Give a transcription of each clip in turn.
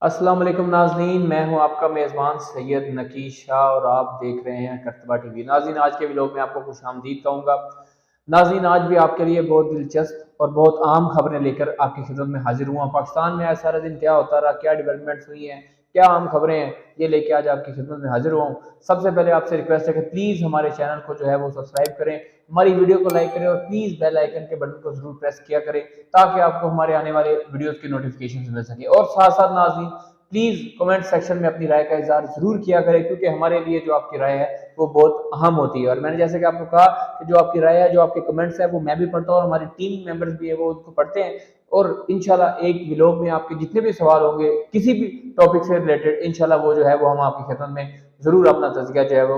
अस्सलाम वालेकुम नाज़रीन, मैं हूं आपका मेज़बान सैयद नकीश शाह और आप देख रहे हैं करतबा टीवी। नाज़रीन, आज के व्लॉग में आपको खुशामदीद कहूँगा। नाज़रीन, आज भी आपके लिए बहुत दिलचस्प और बहुत अहम खबरें लेकर आपकी खिदमत में हाजिर हुआ। पाकिस्तान में आज सारा दिन क्या होता रहा, क्या डेवलपमेंट्स हुई हैं, क्या अहम खबरें हैं, ये लेके आज आपकी खिदमत में हाजिर हुआ हूँ। सबसे पहले आपसे रिक्वेस्ट है कि प्लीज़ हमारे चैनल को जो है वो सब्सक्राइब करें, हमारी वीडियो को लाइक करें और प्लीज़ बेल आइकन के बटन को जरूर प्रेस किया करें ताकि आपको हमारे आने वाले वीडियोस की नोटिफिकेशन मिल सके। और साथ साथ नाज़रीन, प्लीज़ कमेंट सेक्शन में अपनी राय का इज़हार ज़रूर किया करें, क्योंकि हमारे लिए जो आपकी राय है वो बहुत अहम होती है। और मैंने जैसे कि आपको कहा कि जो आपकी राय है, जो आपके कमेंट्स है, वो मैं भी पढ़ता हूँ और हमारी टीम मेंबर्स भी है वो उनको पढ़ते हैं। और इंशाल्लाह एक व्लॉग में आपके जितने भी सवाल होंगे किसी भी टॉपिक से रिलेटेड, इंशाल्लाह वो जो है वो हम आपकी खिदमत में जरूर अपना तज़किया जो है वो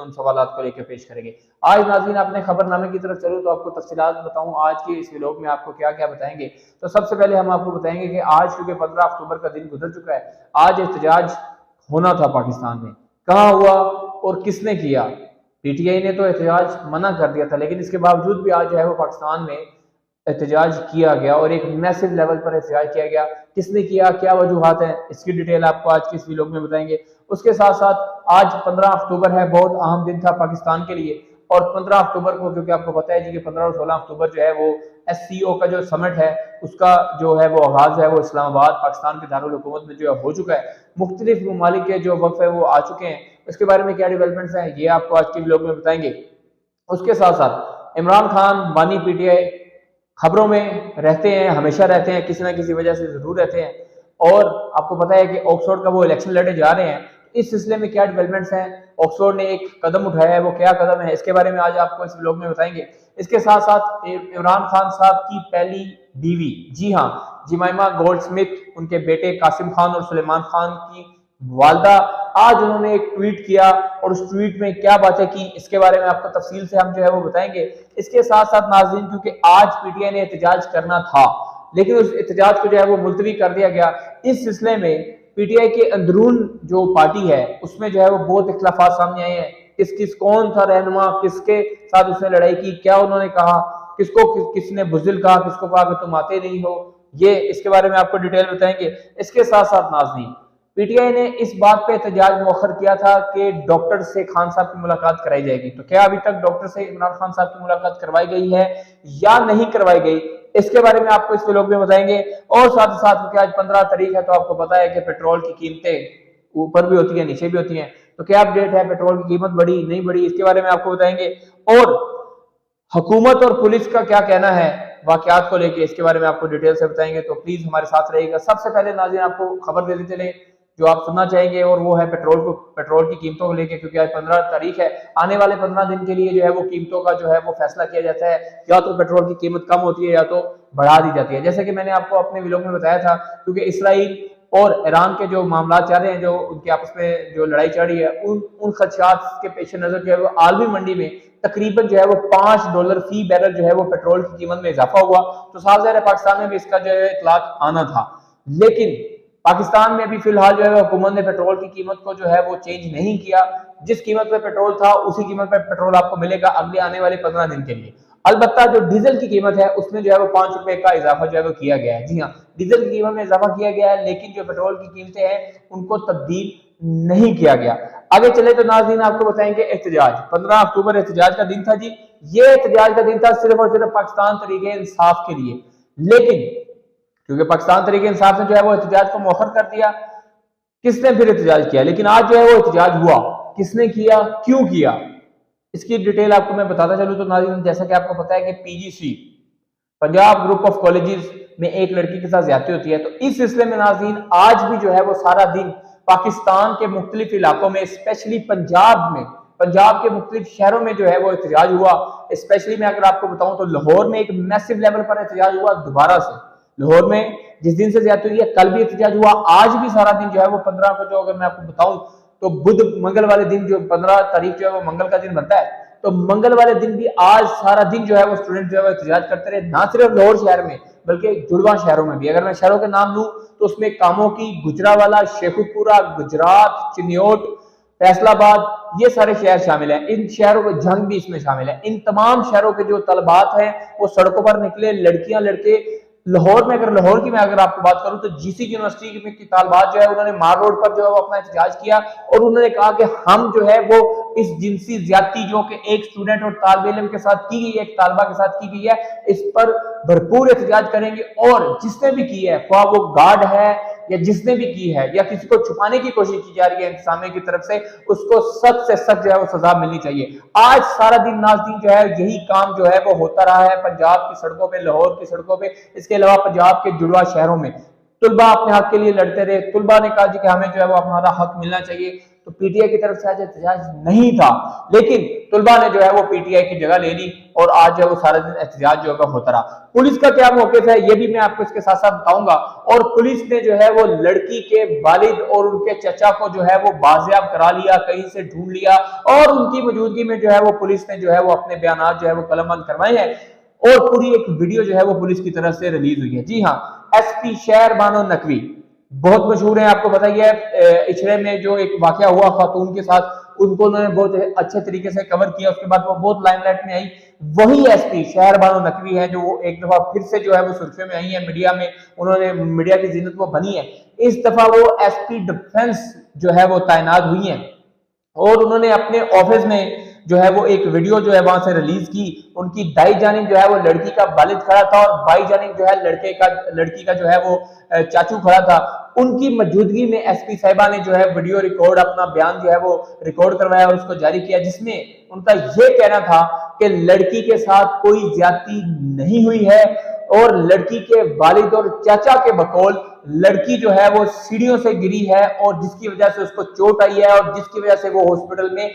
उन सवालात को लेकर पेश करेंगे। आज नाज़रीन अपने खबरनामे की तरफ चलूँ तो आपको तफसीलात बताऊँ आज के इस व्लॉग में आपको क्या क्या बताएंगे। तो सबसे पहले हम आपको बताएंगे कि आज क्योंकि 15 अक्टूबर का दिन गुजर चुका है, आज एहतजाज होना था पाकिस्तान में। कहाँ हुआ और किसने किया? पीटीआई ने तो एहतजाज मना कर दिया था, लेकिन इसके बावजूद भी आज जो है वो पाकिस्तान में एहतजाज किया गया और एक मैसिव लेवल पर एहतजाज किया गया। किसने किया, क्या वजूहात हैं, इसकी डिटेल आपको आज के इस वीडियो में बताएंगे। उसके साथ साथ आज 15 अक्टूबर है, बहुत अहम दिन था पाकिस्तान के लिए। और 15 अक्टूबर को, क्योंकि आपको पता है जी कि 15 और 16 अक्टूबर जो है वो एससीओ का जो समिट है उसका जो है वो आगाज है वो इस्लामाबाद पाकिस्तान के दारुल हुकूमत में जो है हो चुका है। मुख्तलिफ ममालिक के जो वफ़द है वो आ चुके हैं। इसके बारे में क्या डेवलपमेंट्स हैं ये आपको आज के व्लॉग में बताएंगे। उसके साथ साथ इमरान खान बानी पीटीआई खबरों में रहते हैं, हमेशा रहते हैं, किसी ना किसी वजह से जरूर रहते हैं। और आपको पता है कि ऑक्सफोर्ड का वो इलेक्शन लड़े जा रहे हैं। इस सिलसिले में क्या डेवलपमेंट्स हैं, ऑक्सफोर्ड ने एक कदम उठाया है, वो क्या कदम है, इसके बारे में आज आपको इस व्लॉग में बताएंगे। इसके साथ साथ इमरान खान साहब की पहली बीवी, जी हाँ, जिमाइमा गोल्डस्मिथ, उनके बेटे कासिम खान और सुलेमान खान की वालदा, आज उन्होंने एक ट्वीट किया और उस ट्वीट में क्या बातें की इसके बारे में आपको तफसील से हम जो है वो बताएंगे। इसके साथ साथ नाज़रीन, क्योंकि आज पीटीआई ने एहतजाज करना था लेकिन उस एहतजाज को जो है वो मुलतवी कर दिया गया। इस सिलसिले में पीटीआई के अंदरून जो पार्टी है उसमें जो है वो बहुत इख्तलाफात सामने आए हैं। कौन था रहनुमा, किसके साथ उसने लड़ाई की, क्या उन्होंने कहा, किसने बुज़दिल कहा, किसको कहा कि तुम आते नहीं हो, ये इसके बारे में आपको डिटेल बताएंगे। इसके साथ साथ नाज़रीन, पीटीआई ने इस बात पे एहतजाज मुअख्खर किया था कि डॉक्टर से खान साहब की मुलाकात कराई जाएगी। तो क्या अभी तक डॉक्टर से इमरान खान साहब की मुलाकात करवाई गई है या नहीं करवाई गई, इसके बारे में आपको इस व्लॉग में बताएंगे। और साथ ही साथ क्योंकि आज 15 तारीख है तो आपको पता है कि पेट्रोल की कीमतें ऊपर भी होती है नीचे भी होती हैं। तो क्या अपडेट है, पेट्रोल की कीमत बढ़ी नहीं बढ़ी, इसके बारे में आपको बताएंगे। और हुकूमत और पुलिस का क्या कहना है वाकयात को लेके, इसके बारे में आपको डिटेल से बताएंगे। तो प्लीज हमारे साथ रहिएगा। सबसे पहले नाज़रीन आपको खबर दे देते चले जो आप सुनना चाहेंगे, और वो है पेट्रोल की कीमतों को लेके, क्योंकि आज 15 तारीख है। आने वाले 15 दिन के लिए जो है वो कीमतों का जो है वो फैसला किया जाता है, या तो पेट्रोल की कीमत कम होती है या तो बढ़ा दी जाती है। जैसे कि मैंने आपको अपने व्लॉग में बताया था, क्योंकि इसराइल और ईरान के जो मामला चल रहे हैं, जो उनके आपस में जो लड़ाई चल रही है, उन खदशात के पेश नजर जो है वो आलमी मंडी में तकरीबन जो है वो $5 फी बैरल जो है वो पेट्रोल की कीमत में इजाफा हुआ। तो साफ ज़ाहिर है पाकिस्तान में भी इसका जो है इतलाक आना था, लेकिन पाकिस्तान में भी फिलहाल जो है हुकूमत ने पेट्रोल की कीमत को जो है वो चेंज नहीं किया। जिस कीमत पे पेट्रोल था उसी कीमत पे पेट्रोल आपको मिलेगा अगले आने वाले 15 दिन के लिए। अलबत्ता जो डीजल की कीमत है उसमें जो है वो ₹5 का इजाफा जो है वो किया गया है। जी हाँ, डीजल की कीमत में इजाफा किया गया है, लेकिन जो पेट्रोल की कीमतें हैं उनको तब्दील नहीं किया गया। आगे चले तो नाज़रीन आपको बताएंगे एहतजाज। 15 अक्टूबर एहतजाज का दिन था जी। ये एहतजाज का दिन था सिर्फ और सिर्फ पाकिस्तान तरीके इंसाफ के लिए, लेकिन क्योंकि पाकिस्तान तरीके इंसाफ ने जो है वो एहतजाज को मौखर कर दिया, किसने फिर एहतजाज किया। लेकिन आज जो है वो एहतजाज हुआ, किसने किया, क्यों किया, इसकी डिटेल आपको मैं बताता चलूं। तो नाज़रीन, जैसा कि आपको पता है कि PGC Punjab group of colleges में एक लड़की के साथ ज्यादती होती है। तो इस सिलसिले में नाज़रीन आज भी जो है वो सारा दिन पाकिस्तान के मुख्तलिफ इलाकों में, स्पेशली पंजाब में, पंजाब के मुख्तलिफ शहरों में जो है वो एहतजाज हुआ। स्पेशली मैं अगर आपको बताऊं तो लाहौर में एक मैसिव लेवल पर एहतजाज हुआ दोबारा से। लाहौर में जिस दिन से ज्यादती हुई है कल भी एहतजाज हुआ, आज भी सारा दिन जो है वो 15 को, जो अगर मैं आपको बताऊं तो बुध मंगल वाले दिन, जो 15 तारीख जो है वो मंगल का दिन बनता है, तो मंगल वाले दिन भी आज सारा दिन जो है वो स्टूडेंट जो है वो एहतजाज करते रहे। ना सिर्फ लाहौर शहर में बल्कि जुड़वा शहरों में भी। अगर मैं शहरों के नाम लूं तो उसमें कामों की, गुजरावाला, शेखुपुरा, गुजरात, चिन्योट, फैसलाबाद, ये सारे शहर शामिल हैं। इन शहरों को जंग भी इसमें शामिल है। इन तमाम शहरों के जो तलबात हैं वो सड़कों पर निकले, लड़कियां लड़के लाहौर में, अगर लाहौर की मैं अगर आपको बात करूं तो जीसी यूनिवर्सिटी की तालबात जो है उन्होंने मार रोड पर जो है वो अपना एहतजाज किया और उन्होंने कहा कि हम जो है वो इस जिनसी ज्यादती जो कि एक स्टूडेंट और तालिब इल्म के साथ की गई है, एक तालबा के साथ की गई है, इस पर भरपूर एहतजाज करेंगे और जिसने भी की है, ख्वाह वो गार्ड है या जिसने भी की है या किसी को छुपाने की कोशिश की जा रही है इंतजामिया की तरफ से, उसको सख्त से सख्त जो है वो सजा मिलनी चाहिए। आज सारा दिन नाज़रीन जो है यही काम जो है वो होता रहा है पंजाब की सड़कों पे, लाहौर की सड़कों पे, इसके अलावा पंजाब के जुड़वा शहरों में। तुलबा अपने हक के लिए लड़ते रहे, तुलबा ने कहा कि हमें जो है वो हमारा हक मिलना चाहिए, तो पीटीआई की तरफ से आज एहतजाज नहीं था, लेकिन तुलबा ने जो है वो पीटीआई की जगह ले ली और आज जो है वो सारा दिन एहतजाज जो है होता रहा। पुलिस का क्या मौक़िफ़ है ये भी मैं आपको इसके साथ साथ बताऊंगा। और पुलिस ने जो है वो लड़की के वालिद और उनके चचा को जो है वो बाजियाब करा लिया, कहीं से ढूंढ लिया और उनकी मौजूदगी में जो है वो पुलिस ने जो है वो अपने बयान जो है वो कलमबंद करवाए हैं और पूरी एक वीडियो जो है वो पुलिस की तरफ से रिलीज हुई है। जी हाँ, एसपी शहर बानो नकवी बहुत मशहूर है, आपको पता ही है। इचड़े में जो एक वाकया हुआ खातून के साथ, उनको उन्होंने बहुत अच्छे तरीके से कवर किया, उसके बाद वो बहुत लाइमलाइट में आई। वही एसपी शहर बानो नकवी है जो वो एक दफा फिर से जो है वो सुर्खियों में आई है, मीडिया में उन्होंने मीडिया की जीनत वो बनी है। इस दफा वो एसपी डिफेंस जो है वो तैनात हुई है और उन्होंने अपने ऑफिस में जो है वो एक वीडियो जो है वहां से रिलीज की। उनकी दाई जानिब जो है वो लड़की का वालिद खड़ा था और बाई जानिब जो है लड़की का जो है वो चाचू खड़ा था। उनकी मौजूदगी में एसपी साहिबा ने जो है वीडियो रिकॉर्ड, अपना बयान जो है वो रिकॉर्ड करवाया और उसको जारी किया, जिसमें उनका ये कहना था कि लड़की के साथ कोई ज्यादती नहीं हुई है और लड़की के वालिद और चाचा के बकौल लड़की जो है वो सीढ़ियों से गिरी है और जिसकी वजह से उसको चोट आई है और जिसकी वजह से वो हॉस्पिटल में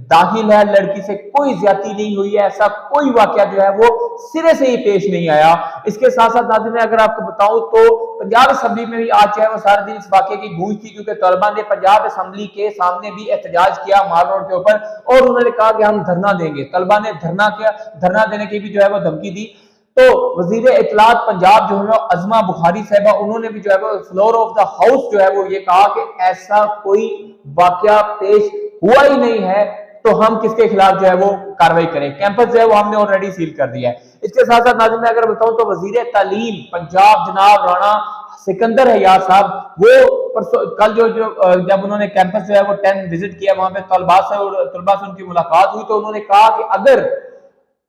दाखिल है। लड़की से कोई ज्यादती नहीं हुई है, ऐसा कोई वाकया जो है वो सिरे से ही पेश नहीं आया। इसके साथ साथ नाज़रीन मैं अगर आपको बताऊं तो पंजाब असेंबली में भी आज जो है वो सारा दिन इस वाकये की गूंज थी, क्योंकि तलबा ने पंजाब असेंबली के सामने भी एहतजाज किया मार रोड के ऊपर और उन्होंने कहा कि हम धरना देंगे। तलबा ने धरना देने की भी जो है वो धमकी दी। तो वजीर इत्तलात पंजाब जो है अजमा बुखारी साहबा, उन्होंने भी जो है वो फ्लोर ऑफ द हाउस जो है वो ये कहा कि ऐसा कोई वाकया पेश हुआ ही नहीं है, तो हम किसके खिलाफ जो है वो कार्रवाई करें। कैंपस जो है वो हमने ऑलरेडी सील कर दिया है। इसके साथ साथ नाज़रीन मैं अगर बताऊं तो वजीर तालीम पंजाब जनाब राणा सिकंदर हयात साहब, वो कल जब उन्होंने कैंपस जो है वो 10 विजिट किया, वहां पे तलबा से उनकी मुलाकात हुई, तो उन्होंने कहा कि अगर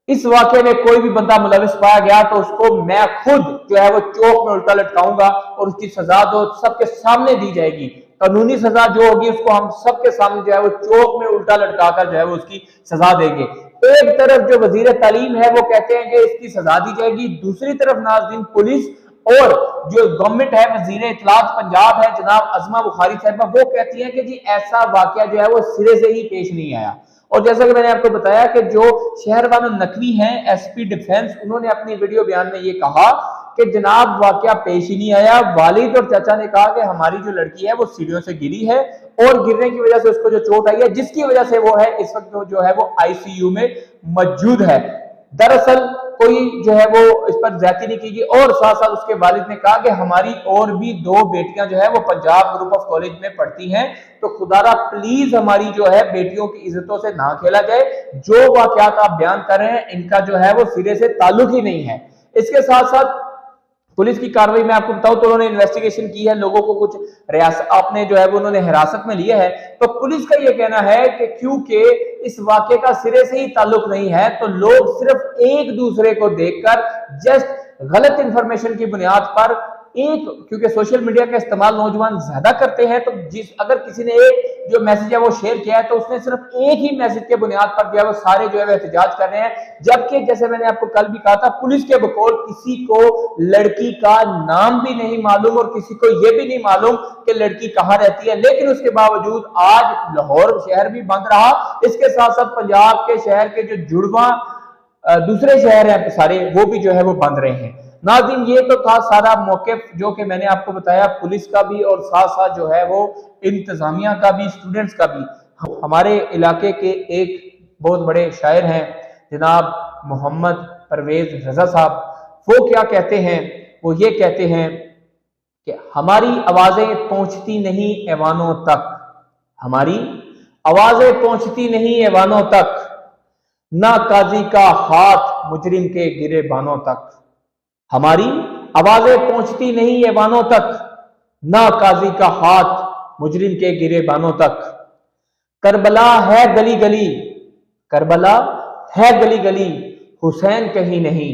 इस वाकये में कोई भी बंदा मुलविस पाया गया तो उसको मैं खुद जो है वो चौक में उल्टा लटकाऊंगा और उसकी सजा तो सबके सामने दी जाएगी। कानूनी सजा जो होगी उसको हम सबके सामने जो है वो चौक में उल्टा लटकाकर जो है वो उसकी सजा देंगे। एक तरफ जो वजीर तालीम है वो कहते हैं कि इसकी सजा दी जाएगी, दूसरी तरफ नाज़रीन पुलिस और जो गवर्नमेंट है, वजीर इत्तलात पंजाब है जनाब अजमा बुखारी साहबा, वो कहती है कि जी ऐसा वाकया जो है वो सिरे से ही पेश नहीं आया। और जैसा कि मैंने आपको बताया कि जो शहर बानो नकवी हैं एसपी डिफेंस, उन्होंने अपनी वीडियो बयान में ये कहा कि जनाब वाकया पेश ही नहीं आया। वालिद और चाचा ने कहा कि हमारी जो लड़की है वो सीढ़ियों से गिरी है और गिरने की वजह से उसको जो चोट आई है, जिसकी वजह से वो है इस वक्त जो है वो आईसीयू में मौजूद है। दरअसल कोई जो है वो इस पर ज्यादती नहीं की गई। और साथ साथ उसके वालिद ने कहा कि हमारी और भी 2 बेटियां जो है वो पंजाब ग्रुप ऑफ कॉलेज में पढ़ती हैं, तो खुदारा प्लीज हमारी जो है बेटियों की इज्जतों से ना खेला जाए। जो वाकयात आप बयान कर रहे हैं इनका जो है वो सिरे से ताल्लुक ही नहीं है। इसके साथ साथ पुलिस की कार्रवाई में आपको बताऊं तो उन्होंने इन्वेस्टिगेशन की है, लोगों को कुछ रियासत आपने जो है वो उन्होंने हिरासत में लिया है। तो पुलिस का ये कहना है कि क्योंकि इस वाकये का सिरे से ही ताल्लुक नहीं है, तो लोग सिर्फ एक दूसरे को देखकर जस्ट गलत इंफॉर्मेशन की बुनियाद पर क्योंकि सोशल मीडिया का इस्तेमाल नौजवान ज्यादा करते हैं, तो अगर किसी ने एक जो मैसेज है वो शेयर किया है तो उसने सिर्फ एक ही मैसेज के बुनियाद पर जो है वो सारे जो है वो एहतजाज कर रहे हैं। जबकि जैसे मैंने आपको कल भी कहा था, पुलिस के बकौल किसी को लड़की का नाम भी नहीं मालूम और किसी को यह भी नहीं मालूम कि लड़की कहाँ रहती है, लेकिन उसके बावजूद आज लाहौर शहर भी बंद रहा। इसके साथ साथ पंजाब के शहर के जो जुड़वा दूसरे शहर हैं सारे, वो भी जो है वो बंद रहे हैं। नाज़रीन ये तो था सारा मौक़िफ़ जो कि मैंने आपको बताया, पुलिस का भी और साथ साथ जो है वो इंतजामिया का भी, स्टूडेंट्स का भी। हमारे इलाके के एक बहुत बड़े शायर हैं जनाब मोहम्मद परवेज रजा साहब, वो क्या कहते हैं, वो ये कहते हैं कि हमारी आवाजें पहुंचती नहीं ऐवानों तक, हमारी आवाजें पहुंचती नहीं ऐवानों तक, ना काजी का हाथ मुजरिम के गिरे बानों तक, हमारी आवाजें पहुंचती नहीं ऐवानों तक, ना काजी का हाथ मुजरिम के गिरे बानों तक। करबला है गली गली, करबला है गली गली, हुसैन कहीं नहीं।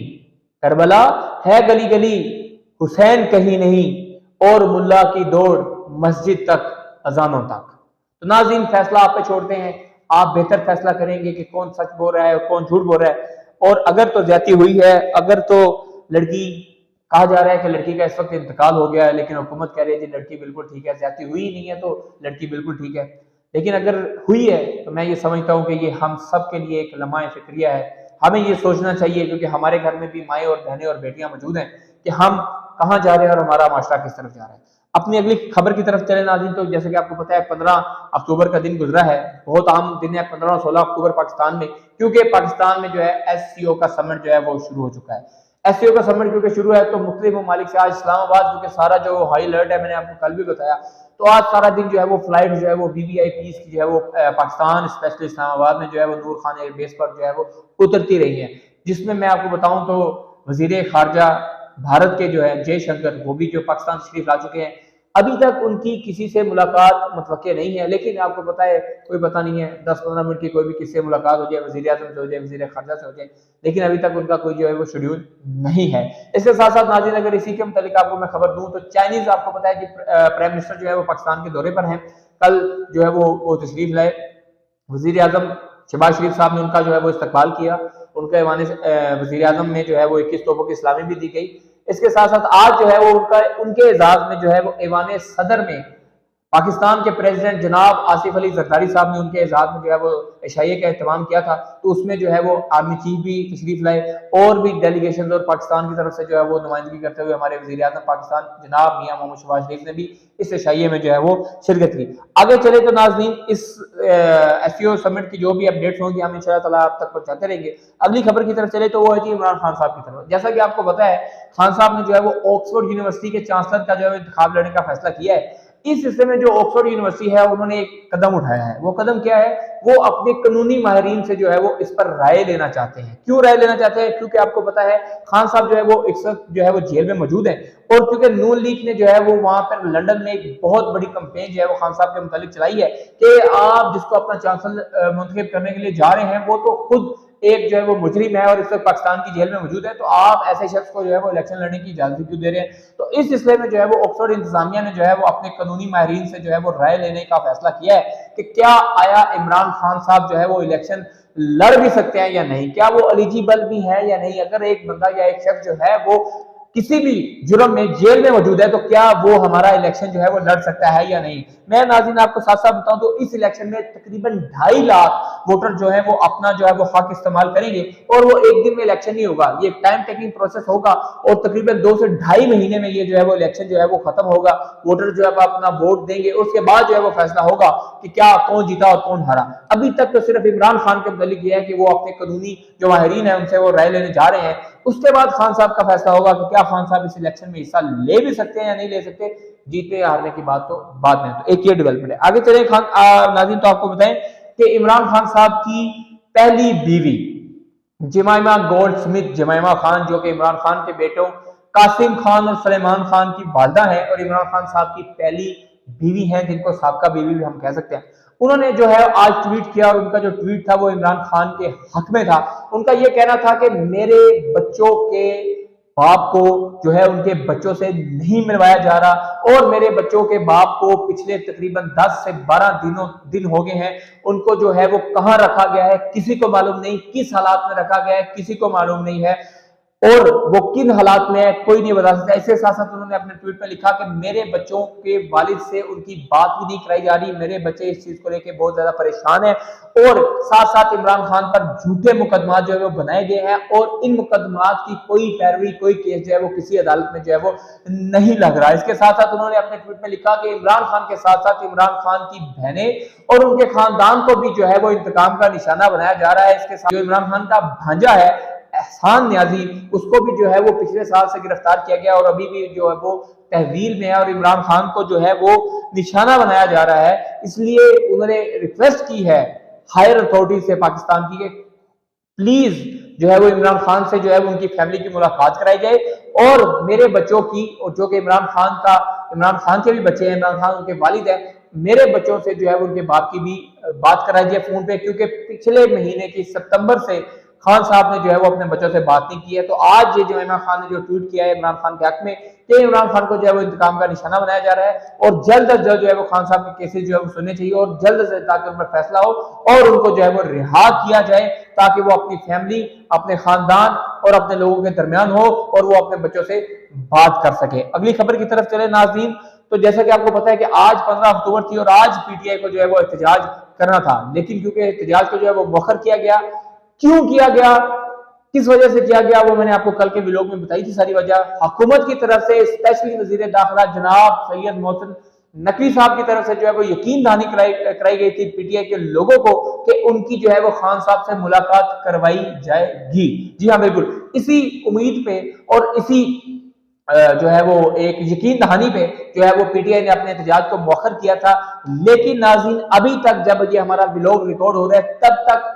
करबला है गली गली, हुसैन कहीं नहीं, और मुल्ला की दौड़ मस्जिद तक अजानों तक। तो नाज़रीन, फैसला आप पे छोड़ते हैं, आप बेहतर फैसला करेंगे कि कौन सच बोल रहा है और कौन झूठ बोल रहा है। और अगर तो ज्यादती हुई है, अगर तो लड़की, कहा जा रहा है कि लड़की का इस वक्त इंतकाल हो गया है, लेकिन हुकूमत कह रही है कि लड़की बिल्कुल ठीक है, ज्यादती हुई नहीं है तो लड़की बिल्कुल ठीक है। लेकिन अगर हुई है तो मैं ये समझता हूँ कि ये हम सब के लिए एक लम्हा फिक्रिया है। हमें ये सोचना चाहिए, क्योंकि हमारे घर में भी माएँ और बहनें और बेटियां मौजूद हैं, कि हम कहाँ जा रहे हैं और हमारा माशरा किस तरफ जा रहा है। अपनी अगली खबर की तरफ चले नाज़रीन। तो जैसे कि आपको पता है 15 अक्टूबर का दिन गुजरा है, बहुत अहम दिन है 15 और 16 अक्टूबर पाकिस्तान में, क्योंकि पाकिस्तान में जो है एससीओ का समिट जो है वो शुरू हो चुका है। एससीओ का समिट क्योंकि शुरू है तो मुख्तलिफ ममालिक से आज इस्लामाबाद, क्योंकि सारा जो हाई अलर्ट है, मैंने आपको कल भी बताया, तो आज सारा दिन जो है वो फ्लाइट जो है वो VVIPs की जो है वो पाकिस्तान स्पेशली इस्लामाबाद में जो है वो नूर खान एयरबेस पर जो है वो उतरती रही है, जिसमें मैं आपको बताऊं तो वजीर खारजा भारत के जो है जयशंकर, वो भी जो पाकिस्तान तशरीफ ला चुके हैं। अभी तक उनकी किसी से मुलाकात मुतवक्के नहीं है, लेकिन आपको पता है कोई पता नहीं है, 10-15 मिनट की कोई भी किसी से मुलाकात हो जाए, वज़ीर आज़म से हो जाए, वज़ीर खारजा से हो जाए, लेकिन अभी तक उनका कोई जो है वो शेड्यूल नहीं है। इसके साथ साथ नाज़रीन, अगर इसी के मुतालिक आपको मैं खबर दूं तो चाइनीज, आपको पता है कि प्राइम मिनिस्टर जो है वो पाकिस्तान के दौरे पर हैं। कल जो है वो तशरीफ लाए, वज़ीर आज़म शहबाज शरीफ साहब ने उनका जो है वो इस्तकबाल किया, उनके ऐवान वज़ीर आज़म में जो है वो 21 तोपों की सलामी भी दी गई। इसके साथ साथ आज जो है वो उनके एजाज में जो है वो ऐवान सदर में पाकिस्तान के प्रेसिडेंट जनाब आसिफ अली जरदारी साहब ने उनके एजाज में जो है वो इशाइये का एहतमाम किया था। तो उसमें जो है वो आर्मी चीफ भी तशरीफ लाए और भी डेलीगेशन और पाकिस्तान की तरफ से जो है वो नुमाइंदगी करते हुए हमारे वज़ीर आज़म पाकिस्तान जनाब मियां मोहम्मद शहबाज शरीफ ने भी इस इशाइये में जो है वो शिरकत की। आगे चले तो नाज़रीन, इस एससीओ समिट की जो भी अपडेट्स होंगी हम इंशाअल्लाह ताला आप तक पहुंचाते रहेंगे। अगली खबर की तरफ चले तो वो है जी इमरान खान साहब की तरफ। जैसा कि आपको पता है, खान साहब ने जो है वो ऑक्सफोर्ड यूनिवर्सिटी के चांसलर का जो है इंतखाब लड़ने का फैसला किया है। इस हिस्से में जो ऑक्सफोर्ड यूनिवर्सिटी है उन्होंने एक कदम उठाया है। वो कदम क्या है? वो अपने कानूनी माहिरीन से जो है वो इस पर राय लेना चाहते हैं। क्यों राय लेना चाहते हैं? क्योंकि आपको पता है खान साहब जो है वो इस वक्त जो है वो जेल में मौजूद है, और क्योंकि नून लीग ने जो है वो वहां पर लंदन में एक बहुत बड़ी कंपेन जो है वो खान साहब के मुतालिक चलाई है कि आप जिसको अपना चांसलर मुंतखब करने के लिए जा रहे हैं वो तो खुद एक जो है वो मुजरिम है और इस वक्त पाकिस्तान की जेल में मौजूद है, तो आप ऐसे शख्स को जो है वो इलेक्शन लड़ने की इजाजत क्यों दे रहे हैं? तो इस सिलसिले में जो है वो ऑक्सफोर्ड इंतजामिया ने जो है वो अपने कानूनी माहिरीन से जो है वो राय लेने का फैसला किया है कि क्या आया इमरान खान साहब जो है वो इलेक्शन लड़ भी सकते हैं या नहीं, क्या वो एलिजिबल भी है या नहीं। अगर एक बंदा या एक शख्स जो है वो किसी भी जुर्म में जेल में मौजूद है तो क्या वो हमारा इलेक्शन जो है वो लड़ सकता है या नहीं। मैं नाज़रीन आपको साथ साथ बताऊं तो इस इलेक्शन में तकरीबन 2.5 लाख वोटर जो है वो अपना जो है वो हक इस्तेमाल करेंगे, और वो एक दिन में इलेक्शन नहीं होगा, ये टाइम टेकिंग प्रोसेस होगा, और तकरीबन 2 से 2.5 महीने में ये जो है वो इलेक्शन जो है वो खत्म होगा। वोटर जो है अपना वोट देंगे, उसके बाद जो है वो फैसला होगा कि क्या कौन जीता और कौन हारा। अभी तक तो सिर्फ इमरान खान के मुतालिक ये है कि वो अपने कानूनी जो माहिरीन है उनसे वो राय लेने जा रहे हैं। उसके बाद खान साहब का फैसला होगा कि क्या खान साहब इस इलेक्शन में हिस्सा ले भी सकते हैं या नहीं ले सकते। जीते हारने की बात तो बाद में, तो एक ये डेवलपमेंट है। आगे चले नाज़रीन, तो आपको बताएं कि इमरान खान साहब की पहली बीवी जमाइमा गोल्ड स्मिथ जमाइमा खान, जो कि इमरान खान के बेटों कासिम खान और सलेमान खान की वालदा है और इमरान खान साहब की पहली बीवी हैं, जिनको साबका बीवी भी हम कह सकते हैं। उन्होंने जो है आज ट्वीट किया, और उनका जो ट्वीट था वो इमरान खान के हक में था। उनका ये कहना था कि मेरे बच्चों के बाप को जो है उनके बच्चों से नहीं मिलवाया जा रहा, और मेरे बच्चों के बाप को पिछले तकरीबन 10 से 12 दिन हो गए हैं, उनको जो है वो कहां रखा गया है किसी को मालूम नहीं, किस हालात में रखा गया है किसी को मालूम नहीं है, और वो किन हालात में है कोई नहीं बता सकता। इसके साथ साथ उन्होंने अपने ट्वीट में लिखा कि मेरे बच्चों के वालिद से उनकी बात भी नहीं कराई जा रही, मेरे बच्चे इस चीज को लेकर बहुत ज्यादा परेशान हैं, और साथ साथ इमरान खान पर झूठे मुकदमा जो है वो बनाए गए हैं, और इन मुकदमात की कोई पैरवी, कोई केस जो है वो किसी अदालत में जो है वो नहीं लग रहा। इसके साथ साथ उन्होंने अपने ट्वीट में लिखा कि इमरान खान के साथ साथ इमरान खान की बहनें और उनके खानदान को भी जो है वो इंतकाम का निशाना बनाया जा रहा है। इसके साथ जो इमरान खान का भांजा है एहसान न्याजी, उसको भी जो है वो पिछले साल से गिरफ्तार किया गया और अभी भी जो है वो तहवील में है, और इमरान खान को जो है वो निशाना बनाया जा रहा है। इसलिए उन्होंने रिक्वेस्ट की है हायर अथॉरिटी से पाकिस्तान की, प्लीज जो है वो इमरान खान से जो है वो उनकी फैमिली की मुलाकात कराई जाए, और मेरे बच्चों की, और जो कि इमरान खान के भी बच्चे हैं, इमरान खान उनके वालिद हैं, मेरे बच्चों से जो है उनके बाप की भी बात कराई जाए फोन पे, क्योंकि पिछले महीने की सितंबर से खान साहब ने जो है वो अपने बच्चों से बात नहीं की है। तो आज ये जो इमरान खान ने जो ट्वीट किया है इमरान खान के हक में कि इमरान खान को जो है वो इंतकाम का निशाना बनाया जा रहा है, और जल्द अज जल्द जो है वो खान साहब के केसेस जो है वो सुनने चाहिए, और जल्द से ताकि उन पर फैसला हो और उनको जो है वो रिहा किया जाए, ताकि वो अपनी फैमिली, अपने खानदान और अपने लोगों के दरमियान हो और वो अपने बच्चों से बात कर सके। अगली खबर की तरफ चले नाज़रीन, तो जैसा कि आपको पता है कि आज 15 अक्टूबर थी और आज पीटीआई को जो है वो एहतजाज करना था, लेकिन क्योंकि एहतजाज को जो है वो मुअख्खर किया गया, क्यों किया गया, किस वजह से किया गया, वो मैंने आपको कल के व्लॉग में बताई थी सारी वजह। हुकूमत की तरफ से स्पेशली वजीर दाखिला जनाब सैयद मोहसिन नकवी साहब की तरफ से जो है वो यकीन दहानी कराई गई थी पीटीआई के लोगों को कि उनकी जो है वो खान साहब से मुलाकात करवाई जाएगी। जी हाँ बिल्कुल, इसी उम्मीद पे और इसी जो है वो एक यकीन दहानी पे जो है वो पीटीआई ने अपने एहतजाज को मुअख्खर किया था। लेकिन नाज़रीन अभी तक जब ये हमारा व्लॉग रिकॉर्ड हो रहा है तब तक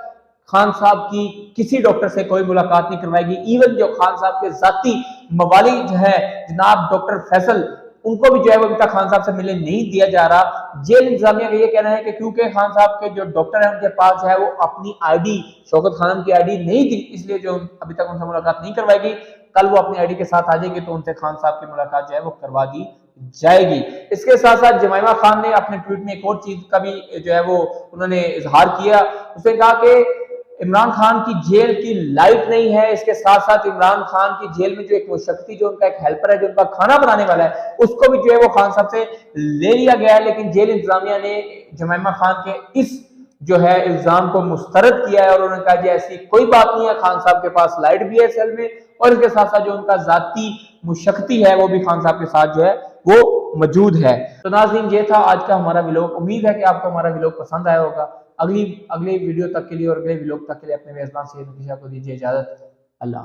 खान साहब की किसी डॉक्टर से कोई मुलाकात नहीं करवाएगी। इवन जो खान साहब के जाती मवाली जो है जनाब डॉक्टर फैसल, उनको भी जो है वो अभी तक खान साहब से मिलने नहीं दिया जा रहा। जेल इंतजामिया का ये कहना है कि क्योंकि खान साहब के जो डॉक्टर है उनके पास जो है वो अपनी आईडी, शौकत खान की आईडी नहीं थी, इसलिए जो अभी तक उनसे मुलाकात नहीं करवाएगी। कल वो अपनी आईडी के साथ आ जाएंगे तो उनसे खान साहब की मुलाकात जो है वो करवा दी जाएगी। इसके साथ साथ जमाइमा खान ने अपने ट्वीट में एक और चीज का भी जो है वो उन्होंने इजहार किया। उसने कहा कि इमरान खान की जेल की लाइट नहीं है, इसके साथ साथ इमरान खान की जेल में जो एक वो शक्ति, जो उनका एक हेल्पर है, जो उनका खाना बनाने वाला है, उसको भी जो है वो खान साहब से ले लिया गया है। लेकिन जेल इंतजामिया ने जमाइमा खान के इस जो है इल्जाम को मुस्तरद किया है और उन्होंने कहा कि ऐसी कोई बात नहीं है, खान साहब के पास लाइट भी है सेल में, और इसके साथ साथ जो उनका जाती मुशक्ति है वो भी खान साहब के साथ जो है वो मौजूद है। तो नाज़रीन ये था आज का हमारा व्लॉग, उम्मीद है कि आपको हमारा व्लॉग पसंद आया होगा। अगले वीडियो तक के लिए और अगले व्लॉग तक के लिए अपने मेजबान सैयद नकीशा को दीजिए इजाजत। अल्लाह।